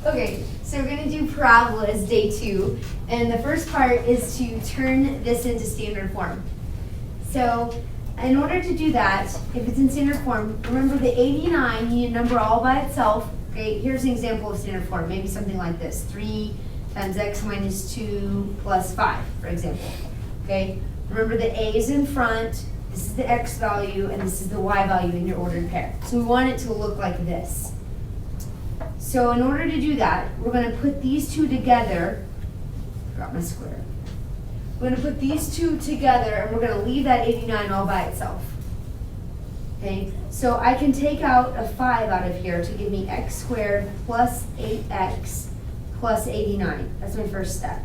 Okay, so we're going to do parabolas day 2, and the first part is to turn this into standard form. So in order to do that, if it's in standard form, remember the 89, you need a number all by itself. Okay, here's an example of standard form, maybe something like this, 3 times x minus 2 plus 5, for example. Okay, remember the a is in front, this is the x value, and this is the y value in your ordered pair. So we want it to look like this. So in order to do that, we're going to put these two together. Forgot my square. We're going to put these two together, and we're going to leave that 89 all by itself. Okay, so I can take out a 5 out of here to give me x squared plus 8x plus 89. That's my first step.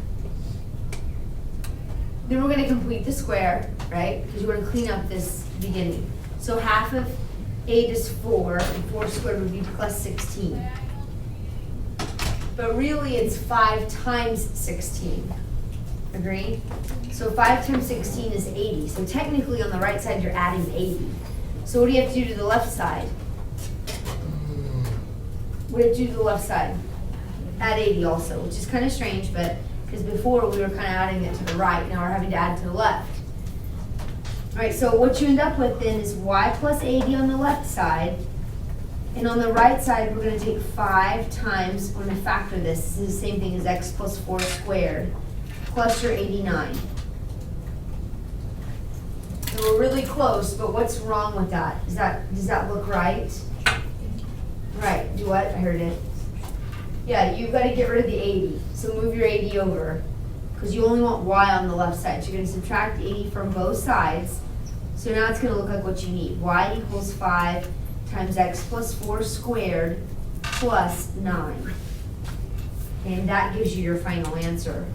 Then we're going to complete the square, right? Because you want to clean up this beginning. So half of 8 is 4, and 4 squared would be plus 16. But really it's 5 times 16. Agree? So 5 times 16 is 80. So technically on the right side you're adding 80. So what do you have to do to the left side? What do you have to do to the left side? Add 80 also, which is kind of strange, but because before we were kind of adding it to the right, now we're having to add to the left. All right, so what you end up with then is y plus 80 on the left side, and on the right side we're going to take 5 times, we're going to factor this. This is the same thing as x plus 4 squared plus your 89. So we're really close, but what's wrong with that? Does that look right? Right, do what? I heard it. Yeah, you've got to get rid of the 80. So move your 80 over, because you only want y on the left side. So you're going to subtract 80 from both sides. So now it's going to look like what you need. Y equals 5 times x plus 4 squared plus 9. And that gives you your final answer.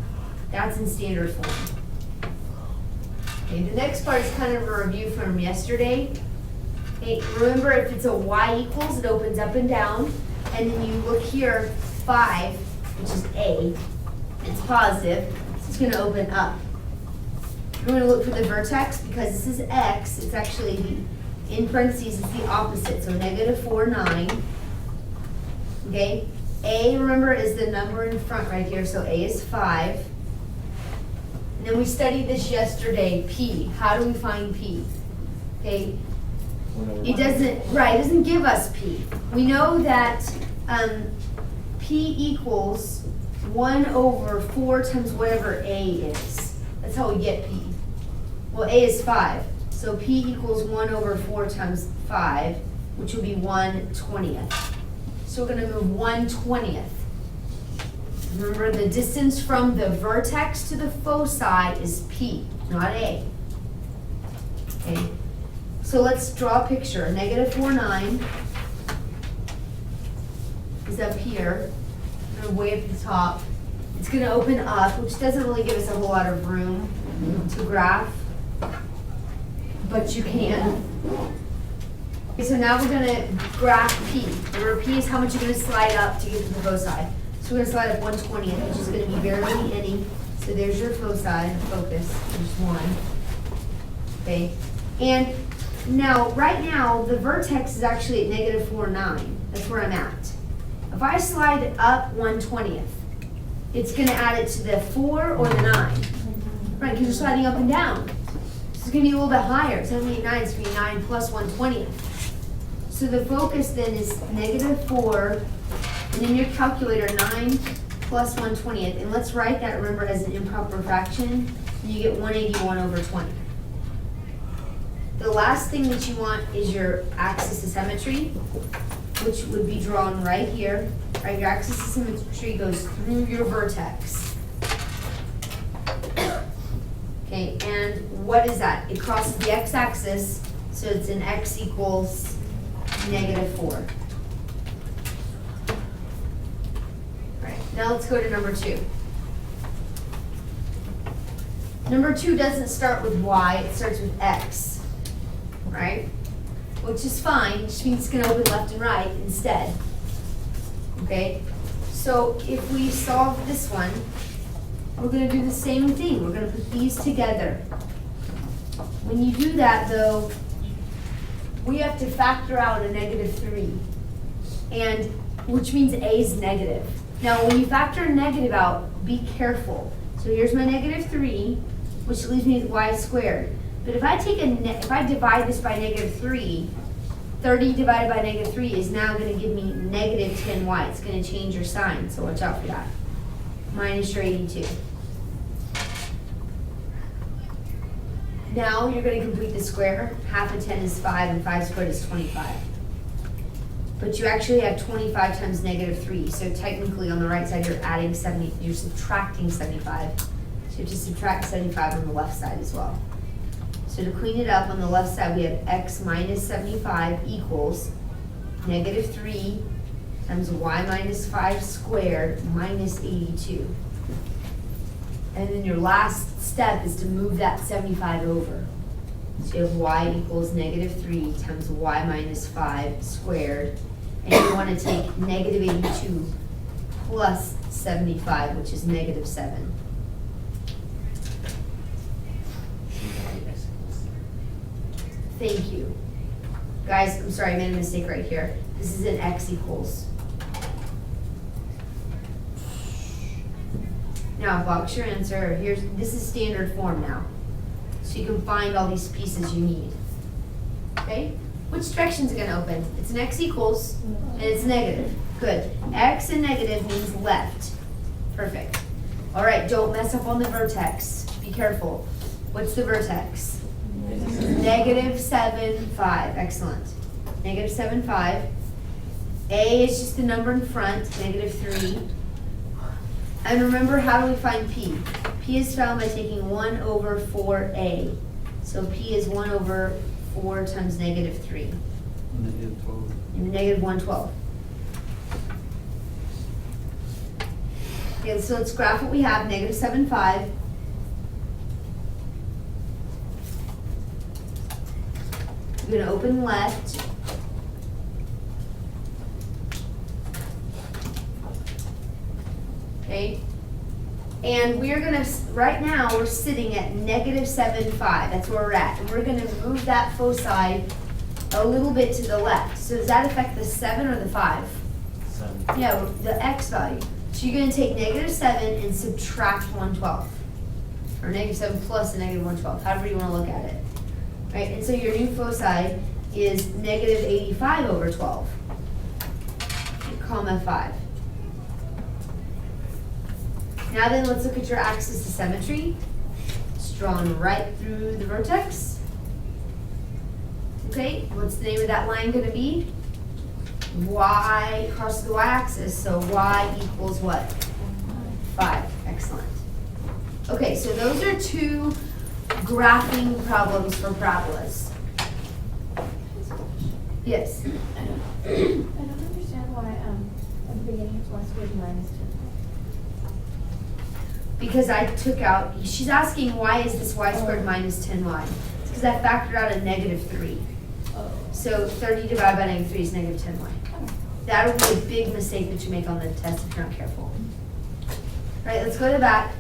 That's in standard form. Okay, the next part is kind of a review from yesterday. Okay, remember if it's a y equals, it opens up and down. And then you look here, 5, which is a, it's positive, so it's going to open up. We're going to look for the vertex because this is x, it's actually the, in parentheses, it's the opposite, so negative 4, 9. Okay, a, remember, is the number in front right here, so a is 5. And then we studied this yesterday, p. How do we find p? Okay, it doesn't give us p. We know that p equals 1 over 4 times whatever a is. That's how we get p. Well, a is 5, so p equals 1 over 4 times 5, which will be 1/20th. So we're going to move 1/20th. Remember, the distance from the vertex to the foci is p, not a. Okay, so let's draw a picture. Negative 4, 9 is up here, way up at the top. It's going to open up, which doesn't really give us a whole lot of room to graph, but you can. Okay, so now we're going to graph p. Remember, p is how much you're going to slide up to get to the foci. So we're going to slide up 1/20th, which is going to be barely any. So there's your foci, the focus, there's 1. Okay, and now, right now, the vertex is actually at negative 4, 9. That's where I'm at. If I slide up 1/20th, it's going to add it to the 4 or the 9. Right, because you're sliding up and down. So it's going to be a little bit higher. It's not going to be 9, it's going to be 9 plus 1/20th. So the focus then is negative 4, and in your calculator, 9 plus 1/20th. And let's write that, remember, as an improper fraction. And you get 181 over 20. The last thing that you want is your axis of symmetry, which would be drawn right here. Right, your axis of symmetry goes through your vertex. Okay, and what is that? It crosses the x-axis, so it's an x equals negative 4. Right, now let's go to number 2. Number 2 doesn't start with y, it starts with x. Right? Which is fine, just means it's going to open left and right instead. Okay? So if we solve this one, we're going to do the same thing. We're going to put these together. When you do that, though, we have to factor out a negative 3. And which means a is negative. Now, when you factor a negative out, be careful. So here's my -3, which leaves me with y squared. But if I take if I divide this by -3, 30 divided by -3 is now going to give me -10y. It's going to change your sign, so watch out for that. Minus your 82. Now you're going to complete the square. Half of 10 is 5, and 5 squared is 25. But you actually have 25 times -3, so technically on the right side you're adding 70, you're subtracting 75. So you have to subtract 75 on the left side as well. So to clean it up, on the left side we have x minus 75 equals -3 times y minus 5 squared minus 82. And then your last step is to move that 75 over. So you have y equals -3 times y minus 5 squared. And you want to take -82 plus 75, which is -7. Thank you. Guys, I'm sorry, I made a mistake right here. This is an x equals. Now box your answer. This is standard form now. So you can find all these pieces you need. Okay? Which direction is it going to open? It's an x equals, and it's negative. Good. X and negative means left. Perfect. All right, don't mess up on the vertex. Be careful. What's the vertex? -7, 5. Excellent. -7, 5. A is just the number in front, -3. And remember, how do we find P? P is found by taking 1 over 4A. So P is 1 over 4 times -3. -12. -112. Okay, so let's graph what we have, -7, 5. We're going to open left. Okay. And we're going to, right now, we're sitting at -7, 5. That's where we're at. And we're going to move that foci a little bit to the left. So does that affect the 7 or the 5? 7. Yeah, the x value. So you're going to take -7 and subtract 112. Or -7 plus the -112, however you want to look at it. Right, and so your new foci is -85 over 12, comma 5. Now then, let's look at your axis of symmetry. It's drawn right through the vertex. Okay, what's the name of that line going to be? Y crosses the y-axis, so y equals what? 5. Excellent. Okay, so those are 2 graphing problems for parabolas. Yes? I don't understand why at the beginning it's y squared minus 10. Because I took out, she's asking why is this y squared minus 10y? It's because I factored out a -3. Oh. So 30 divided by -3 is -10y. That'll be a big mistake that you make on the test if you're not careful. All right, let's go to the back.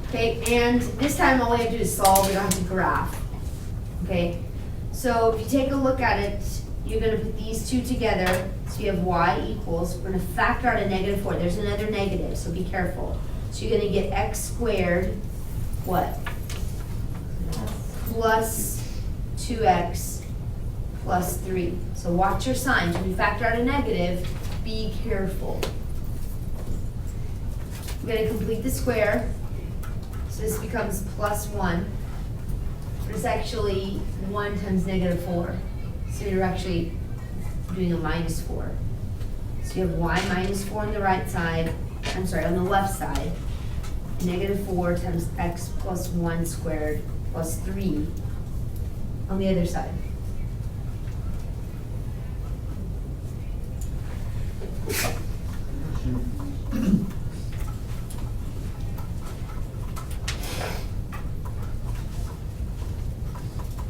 Okay, and this time all we have to do is solve, we don't have to graph. Okay, so if you take a look at it, you're going to put these 2 together. So you have y equals, we're going to factor out a -4. There's another negative, so be careful. So you're going to get x squared, what? Plus 2x plus 3. So watch your signs. When you factor out a negative, be careful. We're going to complete the square. So this becomes +1. But it's actually 1 times -4. So you're actually doing a -4. So you have y -4 on the right side, I'm sorry, on the left side. -4 times x plus 1 squared plus 3 on the other side.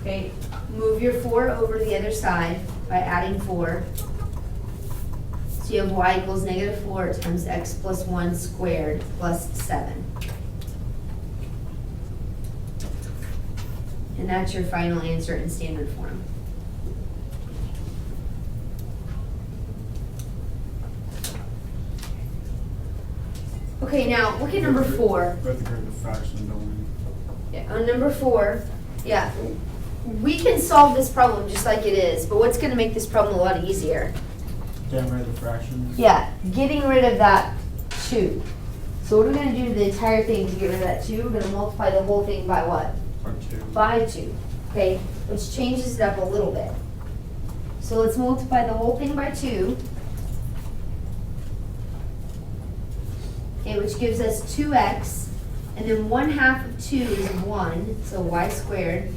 Okay, move your 4 over to the other side by adding 4. So you have y equals -4 times x plus 1 squared plus 7. And that's your final answer in standard form. Okay, now look at number 4. We have to create the fraction, don't Yeah, on number 4, yeah, we can solve this problem just like it is, but what's gonna make this problem a lot easier? we? Getting rid of the fractions. Yeah, getting rid of that 2. So what are we gonna do to the entire thing to get rid of that 2? We're gonna multiply the whole thing by what? Or 2. By 2, okay? Which changes it up a little bit. So let's multiply the whole thing by 2. Okay, which gives us 2x, and then 1/2 of 2 is 1, so y squared.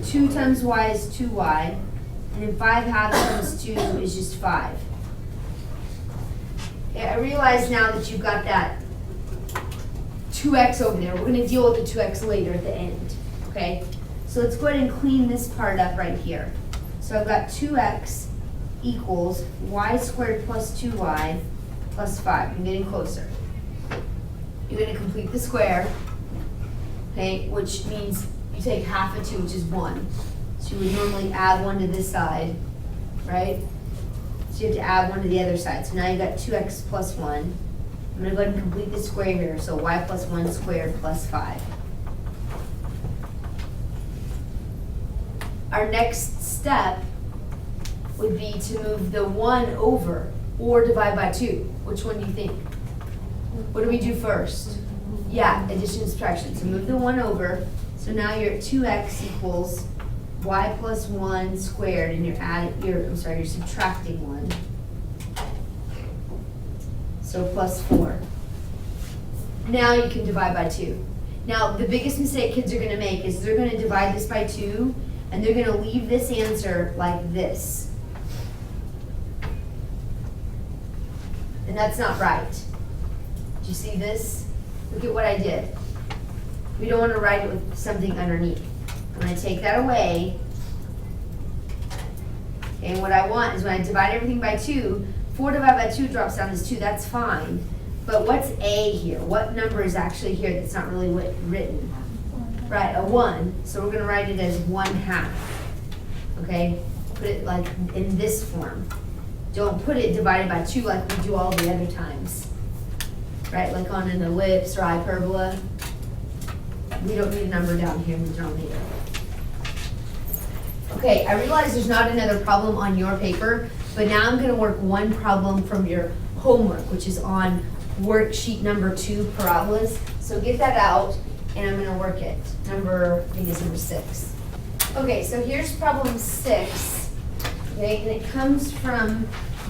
2 times y is 2y, and then 5/2 times 2 is just 5. Okay, I realize now that you've got that 2x over there. We're gonna deal with the 2x later at the end, okay? So let's go ahead and clean this part up right here. So I've got 2x equals y squared plus 2y plus 5. I'm getting closer. You're gonna complete the square, okay, which means you take half of 2, which is 1. So you would normally add 1 to this side, right? So you have to add 1 to the other side. So now you got 2x plus 1. I'm gonna go ahead and complete the square here. So y plus 1 squared plus 5. Our next step would be to move the 1 over or divide by 2. Which one do you think? What do we do first? Yeah, addition and subtraction. So move the 1 over. So now you're at 2x equals y plus 1 squared, and you're subtracting 1. So plus 4. Now you can divide by 2. Now, the biggest mistake kids are gonna make is they're gonna divide this by 2, and they're gonna leave this answer like this. And that's not right. Do you see this? Look at what I did. We don't want to write it with something underneath. I'm going to take that away. Okay, and what I want is when I divide everything by 2, 4 divided by 2 drops down as 2. That's fine. But what's a here? What number is actually here that's not really written? Right, a 1. So we're going to write it as 1/2. Okay? Put it like in this form. Don't put it divided by 2 like we do all the other times. Right, like on an ellipse or hyperbola. We don't need a number down here in the denominator. Okay, I realize there's not another problem on your paper, but now I'm gonna work one problem from your homework, which is on worksheet number 2, parabolas. So get that out, and I'm gonna work it. I think it's number 6. Okay, so here's problem 6. Okay, and it comes from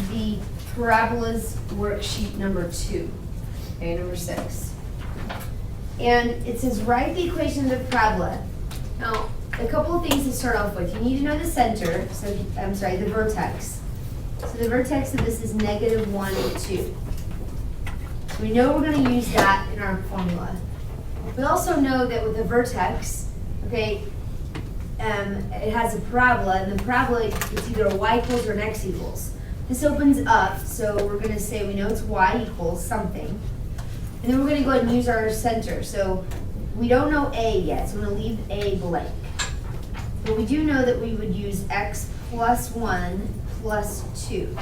the parabolas worksheet number 2. Okay, number 6. And it says write the equation of the parabola. Now, a couple of things to start off with. You need to know the center, the vertex. So the vertex of this is -1, 2. So we know we're going to use that in our formula. We also know that with the vertex, okay, it has a parabola, and the parabola is either a y equals or an x equals. This opens up, so we're going to say we know it's y equals something. And then we're going to go ahead and use our center. So we don't know a yet, so I'm going to leave a blank. But we do know that we would use x plus 1 plus 2.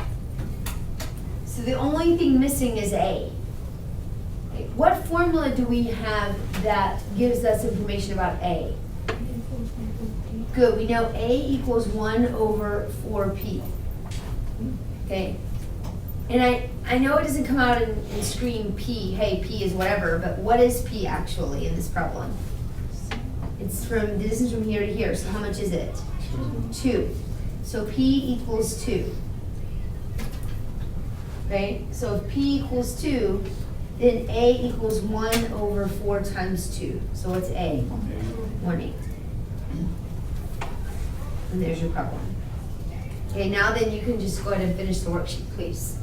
So the only thing missing is a. Okay, what formula do we have that gives us information about a? Good, we know a equals 1 over 4p. Okay, and I know it doesn't come out and scream p, hey, p is whatever, but what is p actually in this problem? It's from, the distance from here to here, so how much is it? 2. So p equals 2. Okay, so if p equals 2, then a equals 1 over 4 times 2. So what's a? 1/8. And there's your problem. Okay, now then you can just go ahead and finish the worksheet, please.